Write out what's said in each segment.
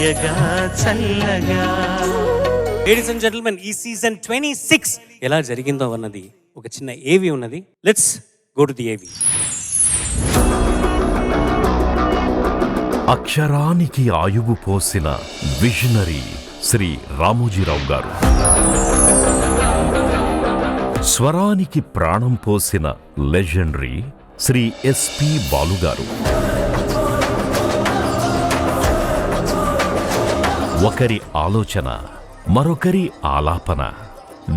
తీయగా చల్లగా. Ladies and gentlemen, ఈ సీజన్ 26 ఎలా జరిగిందో అన్నది ఒక చిన్న ఏవి ఉన్నది. లెట్స్ గో టు ది ఏవి. అక్షరానికి ఆయువు పోసిన విజనరీ శ్రీ రామోజీరావు గారు, స్వరానికి ప్రాణం పోసిన లెజెండరీ శ్రీ ఎస్పి బాలు గారు, ఒకరి ఆలోచన మరొకరి ఆలాపన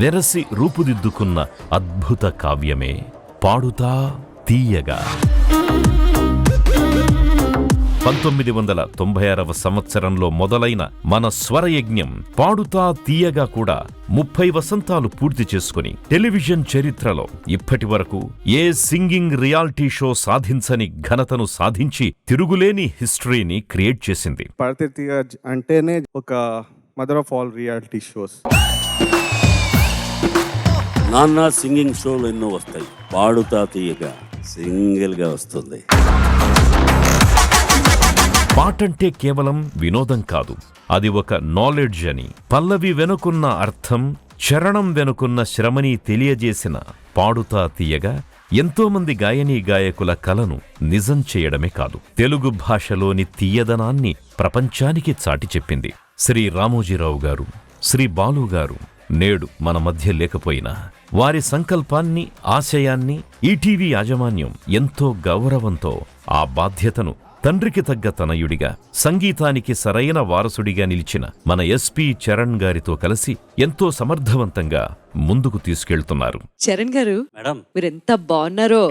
వెరసి రూపుదిద్దుకున్న అద్భుత కావ్యమే పాడుతా తీయగా. 1996వ సంవత్సరంలో మొదలైన మన స్వరయజ్ఞం పాడుతా తీయగా కూడా 30 వసంతాలు పూర్తి చేసుకుని టెలివిజన్ చరిత్రలో ఇప్పటి వరకు ఏ సింగింగ్ రియాలిటీ షో సాధించని ఘనతను సాధించి తిరుగులేని హిస్టరీని క్రియేట్ చేసింది. పాడితే తీయ అంటేనే ఒక mother of all reality shows. నాన్న సింగింగ్ షోలు ఎన్నో వస్తాయి, పాడుతా తీయగా సింగిల్ గా వస్తుంది. పాటంటే కేవలం వినోదం కాదు, అది ఒక నాలెడ్జ్ అని, పల్లవి వెనుకున్న అర్థం, చరణం వెనుకున్న శ్రమని తెలియజేసిన పాడుతా తీయగా ఎంతోమంది గాయనీ గాయకుల కలను నిజం చేయడమే కాదు, తెలుగు భాషలోని తీయదనాన్ని ప్రపంచానికి చాటి చెప్పింది. శ్రీ రామోజీరావు గారు, శ్రీ బాలు గారు నేడు మన మధ్య లేకపోయినా వారి సంకల్పాన్ని, ఆశయాన్ని ఈటీవీ యాజమాన్యం ఎంతో గౌరవంతో, ఆ బాధ్యతను తండ్రికి తగ్గ తనయుడిగా, సంగీతానికి సరైన వారసుడిగా నిలిచిన మన ఎస్పి చరణ్ గారితో కలిసి ఎంతో సమర్థవంతంగా ముందుకు తీసుకెళ్తున్నారు. చరణ్ గారు, మేడం మీరెంత బాగున్నారో.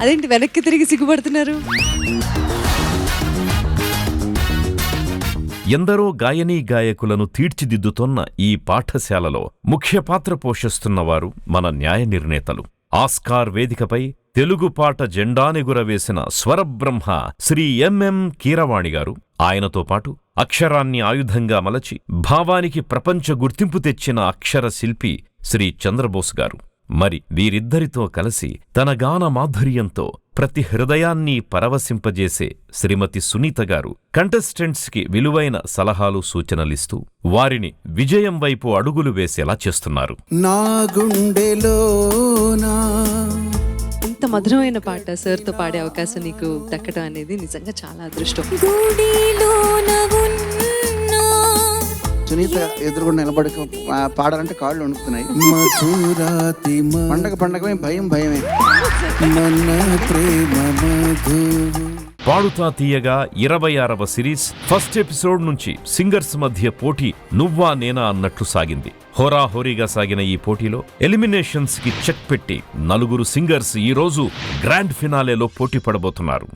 అదేంటి వెనక్కి తిరిగి సిగ్గుపడుతున్నారు? ఎందరో గాయనీ గాయకులను తీర్చిదిద్దుతోన్న ఈ పాఠశాలలో ముఖ్య పాత్ర పోషిస్తున్నవారు మన న్యాయ నిర్ణేతలు. ఆస్కార్ వేదికపై తెలుగు పాట జెండానెగురవేసిన స్వరబ్రహ్మ శ్రీ ఎంఎం కీరవాణి గారు, ఆయనతో పాటు అక్షరాన్ని ఆయుధంగా మలచి భావానికి ప్రపంచ గుర్తింపు తెచ్చిన అక్షర శిల్పి శ్రీ చంద్రబోస్ గారు, మరి వీరిద్దరితో కలిసి తన గాన మాధుర్యంతో ప్రతి హృదయాన్ని పరవశింపజేసే శ్రీమతి సునీత గారు కంటెస్టెంట్స్ కి విలువైన సలహాలు, సూచనలిస్తూ వారిని విజయం వైపు అడుగులు వేసేలా చేస్తున్నారు. నా గుండెలోనా ఇంత మధురమైన పాట సార్తో పాడే అవకాశం నీకు దక్కడం అనేది నిజంగా చాలా అదృష్టం. సునీత ఎదురుగుండా నిలబడి పాడాలంటే కాళ్ళు వణుకుతున్నాయి. పండగ భయమే. పాడుతా తీయగా 26వ సిరీస్ ఫస్ట్ ఎపిసోడ్ నుంచి సింగర్స్ మధ్య పోటీ నువ్వా నేనా అన్నట్లు సాగింది. హోరాహోరీగా సాగిన ఈ పోటీలో ఎలిమినేషన్స్ కి చెక్ పెట్టి 4 సింగర్స్ ఈ రోజు గ్రాండ్ ఫినాలేలో పోటీ పడబోతున్నారు.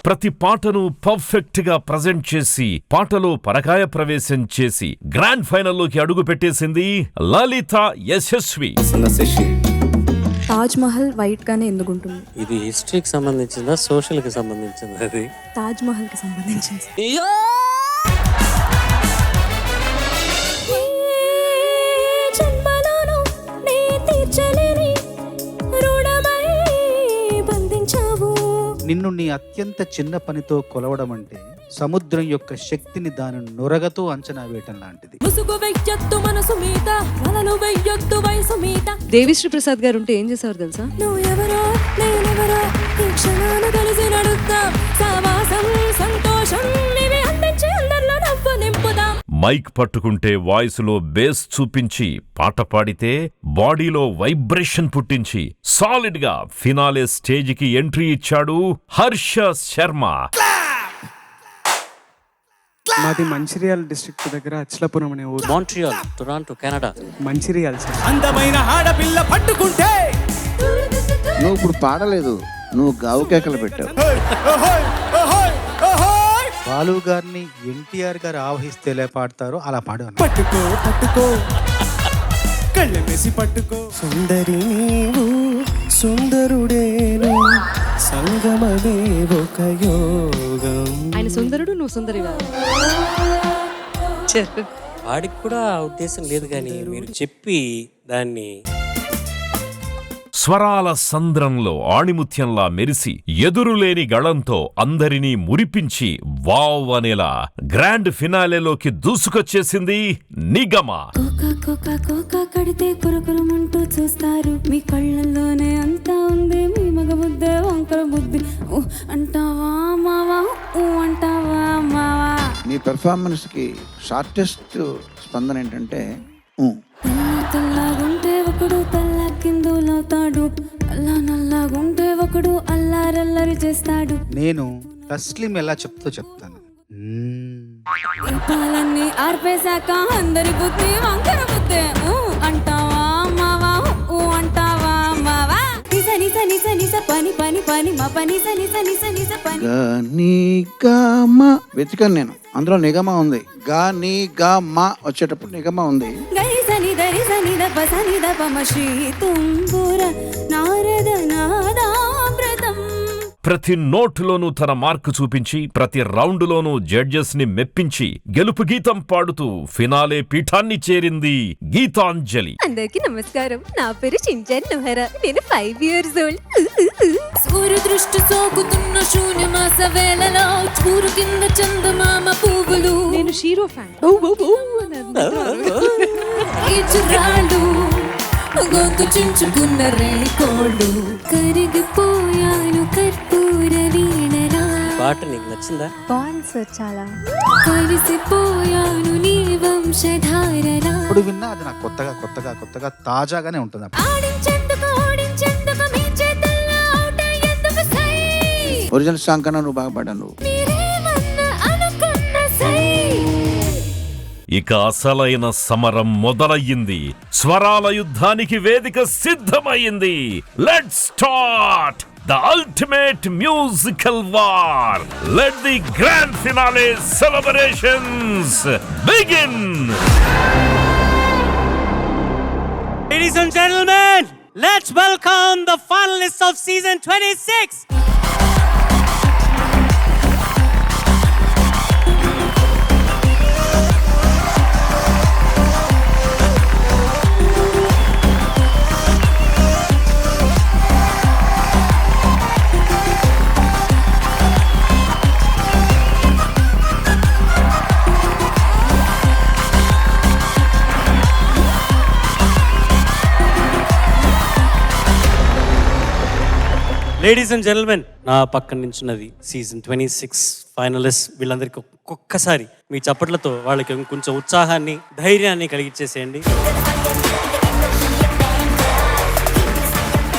ప్రతి పాటను పర్ఫెక్ట్ గా ప్రజెంట్ చేసి పాటలో పరకాయ ప్రవేశం చేసి గ్రాండ్ ఫైనల్లోకి అడుగు పెట్టేసింది లలిత యశస్వి. తాజ్ మహల్ వైట్ గానే ఎందుకుంటుంది? ఇది హిస్టరీకి సంబంధించిందా, సోషల్ కి సంబంధించిందా? అది తాజ్ మహల్ కి సంబంధించింది. నిన్ను నీ అత్యంత చిన్న పనితో కొలవడం అంటే సముద్రం యొక్క శక్తిని దాని నొరగతో అంచనా వేయటం లాంటిది. దేవిశ్రీ ప్రసాద్ గారు ఉంటే ఏం చేసేవారు తెలుసా? మైక్ పట్టుకుంటే వాయిస్లో బేస్ చూపించి పాట పాడితే బాడీలో వైబ్రేషన్ పుట్టించి సాలిడ్ గా ఫినాలే స్టేజికి ఎంట్రీ ఇచ్చాడు హర్ష శర్మ. మాది మంచిర్యాల డిస్ట్రిక్ట్ దగ్గర అచ్చలపురం అనే ఊరు. Montreal, Toronto, Canada. Mancherial sir. అందమైన ఆడపిల్ల పట్టుకుంటే నువ్వు ఇప్పుడు పాడలేదు, నువ్వు గావు కేకలు పెట్టావు. బాలు గారిని ఎన్టీఆర్ గారు ఆవహిస్తే ఎలా పాడతారో అలా పాడాను. పట్టుకో పట్టుకో కళ్ళమేసి పట్టుకో, సుందరి నీవు సుందరుడేను, సంగమదే ఒక యోగం. ఆయన సుందరుడు, నువ్వు సుందరివా? వాడికి కూడా ఆ ఉద్దేశం లేదు, కానీ మీరు చెప్పి దాన్ని స్వరాల సంద్రంలో ఆణిముత్యంలా మెరిసి ఎదురులేని గళంతో అందరినీ మురిపించి వావ్ అనేలా గ్రాండ్ ఫినాలేలోకి దూసుకొచ్చేసింది నిగమ. కోకా కోకా కోకా కడితే కురకురమంటూ చూస్తారు, మీ కళ్ళల్లోనే అంతా ఉంది, మీ మగ బుద్ధే వంకర బుద్ధి. ఊ అంటావా మావా, ఊ అంటావా మావా. నీ పెర్ఫార్మెన్స్కి షార్టెస్ట్ స్పందన ఏంటంటే తెల్లగుంటే ఒకడు తెల్ల కిందులవుతాడు, నల్లగుంటే ఒకడు అల్లారల్లరి చేస్తాడు. నేను తస్లిం ఎలా చెప్తాను. పాలన్నీ ఆర్పేశాక అందరి బుద్ధి వంకర బుద్ధే. ఊ అంటావా మావా, ఊ అంటావా మావా. నిస నిస నిస నిస పని పని పని మా పని నిస నిస నిస నిస పని. నిగమ వెతికాను నేను, అందులో నిగమ ఉంది. నిగమ వచ్చేటప్పుడు నిగమ ఉంది. గరి సని దరి సని ద ప సని ద ప మ శ్రీ తుంబుర నారద నాదామృతం. ప్రతి నోటులోనూ తన మార్కు చూపించి ప్రతి రౌండులోనూ జడ్జెస్ ని మెప్పించి గెలుపు గీతం పాడుతూ ఫినాలే పీఠాన్ని చేరింది గీతాంజలి. అందరికి నమస్కారం, నా పేరు చించన్ నొహరా, నేను 5 years old. సూర్య దృష్టి సోకుతున్న శూన్యమాస వేళలో చూరు కింద చందమామ పువ్వులు. నేను షీరో ఫ్యాన్. ఈ చుర్రాళ్ళు గొంతు చించుకున్న రేకోళ్ళు, కరిగిపోయాను కర్పూర వీణలా. పాట నీకు నచ్చిందా? బాగుంది సార్, చాలా కలిసిపోయాను నీ వంశధారలా. ఇప్పుడు విన్నా అది నాకు కొత్తగా తాజాగానే ఉంటుంది. ఆడించెందుకు ఓడించెందుకు మీ చేతుల్లో అవుట్ అయ్యేందుకు సై. ఒరిజినల్ సాంగ్ కన్నా నువ్వు బాగా పాడావు. నువ్వు మీరేమన్నా అనుకున్న సై. ఇక అసలైన సమరం మొదలయ్యింది. స్వరాల యుద్ధానికి వేదిక సిద్ధమైంది. Let's start the ultimate musical war. Let the grand finale celebrations begin. Ladies and gentlemen, let's welcome the finalists of season 26. Ladies and gentlemen, నా పక్కన నించున్నది సీజన్ 26 ఫైనలిస్ట్. వీళ్ళందరికీ ఒక్కొక్కసారి మీ చప్పట్లతో వాళ్ళకి కొంచెం ఉత్సాహాన్ని, ధైర్యాన్ని కలిగించేసేయండి.